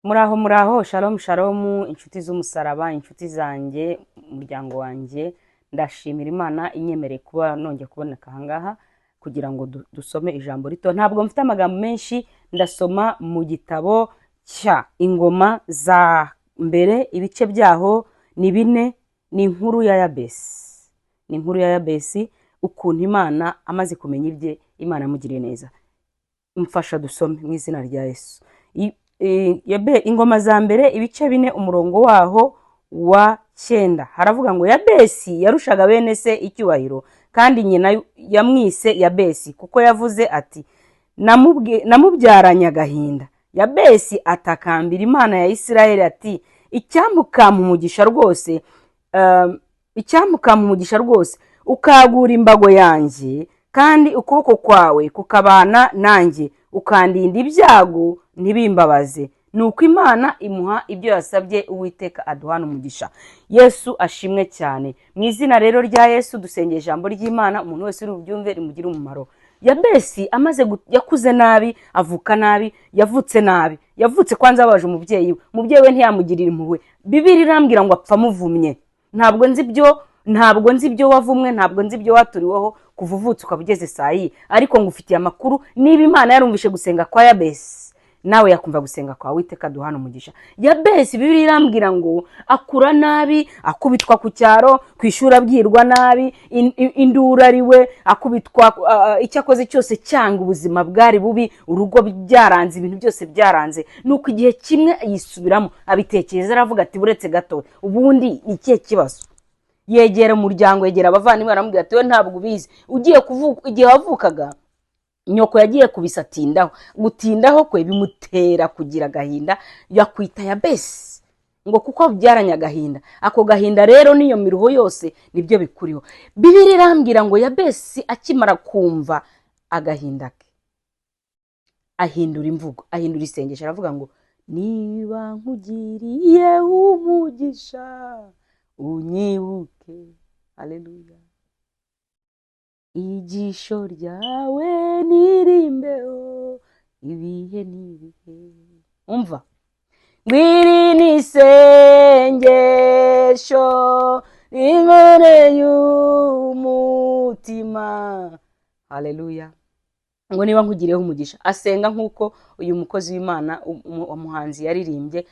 Muraho, shalom shalom, inshuti z'umusaraba, inshuti zanjye, umuryango wanjye, ndashimira Imana inyemereye kuba nongeye kuboneka ahangaha kugira ngo dusome ijambo rito. Ntabwo mfite amagambo menshi, ndasoma mu gitabo cya Ingoma za mbere, ibice byaho ni 4, ni inkuru ya Yabesi. Ni inkuru ya Yabesi, ukuntu Imana amaze kumenya ibye, Imana yamugiriye neza. Mfasha dusome mu izina rya Yesu. Ingoma za mbere ibice 4 umurongo waho wa 9 haravuga ngo Yabesi yarushaga bene se icyubahiro, kandi nyina yamwise Yabesi kuko yavuze ati namubyaranye agahinda. Yabesi atakambira Imana ya Isirayeli ati icyamukampa umugisha rwose ukagura imbago yanjye, kandi ukuboko kwawe kukabana nanjye, ukandinda ibyago ntibimbabaze. Nuko Imana imuha ibyo yasabye, Uwiteka aduhana umugisha. Yesu ashimwe cyane. Mu izina rero rya Yesu dusengeye ijambo ry'Imana, umuntu wese uri bubyumve rimugire umumaro. Yabesi yakuze nabi, avuka nabi, yavutse nabi. Yavutse kwanza abaje umubyeyi we ntiyamugirira impuhwe. Bibiliya irambwira ngo apfa muvumye. Ntabwo nzi ibyo wavumwe, ntabwo nzi ibyo waturiweho kuva uvutse ukabugeze saa ariko ngufitiye amakuru. Niba Imana yarumvishe gusenga kwa Yabesi, nawe yakumva gusenga kwa Uwiteka aduhana umugisha. Yabesi Bibiliya irambwira ngo akura nabi, akubitwa ku cyaro, kwishura abwirwa nabi, indura ariwe, akubitwa icyo akoze cyose cyanga, ubuzima bwari bubi, urugo byaranze, ibintu byose byaranze. Nuko igihe kimwe yisubiramo, abitekereza, aravuga ati buretse gato, ubundi ni ikihe kibazo? Yegera umuryango, yegera abavandimwe, aramubwira ati we ntabwo ubizi, ugiye kuvuka igihe wavukaga nyoko yagiye kubisatindaho. Gutindaho kwe bimutera kugira agahinda, yakwita Yabesi ngo kuko byaranye agahinda. Ako gahinda rero niyo miruho yose nibyo bikuriho. Bibiliya irambwira ngo Yabesi akimara kumva agahinda ke, ahindura imvugo, ahindura isengesho, aravuga ngo niba nkugiriye umugisha unyibuke. Haleluya. Ijisho ryawe nirimbeho ibihe n'ibihe. Umva, ngwiri n'isengesho rimere y'umutima. Haleluya. Ngo niba nkugiriyeho umugisha. Asenga nk'uko uyu mukozi w'Imana umuhanzi yaririmbye,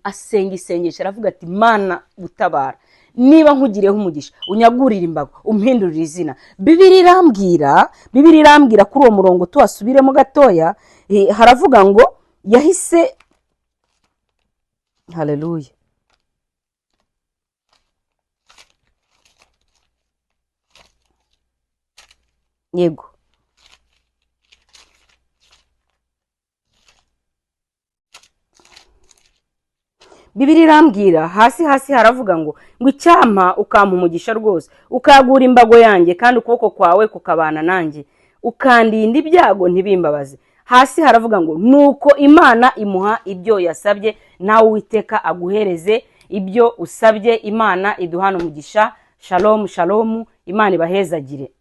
asenga isengesho, aravuga ati Mana gutabara, niba nkugiriyeho umugisha unyagurira imbago, umpindurira izina. Bibiliya irambwira kuri uwo murongo tuhasubiremo gatoya, haravuga ngo yahise, haleluya, yego, Bibiliya irambwira hasi haravuga ngo icyampa ukampa umugisha rwose, ukagura imbago yanjye, kandi ukuboko kwawe kukabana nanjye, ukandinda ibyago ntibimbabaze. Hasi haravuga ngo nuko Imana imuha ibyo yasabye, nawe Uwiteka aguhereze ibyo usabye. Imana iduhana umugisha. Shalom shalom, Imana ibahezagire.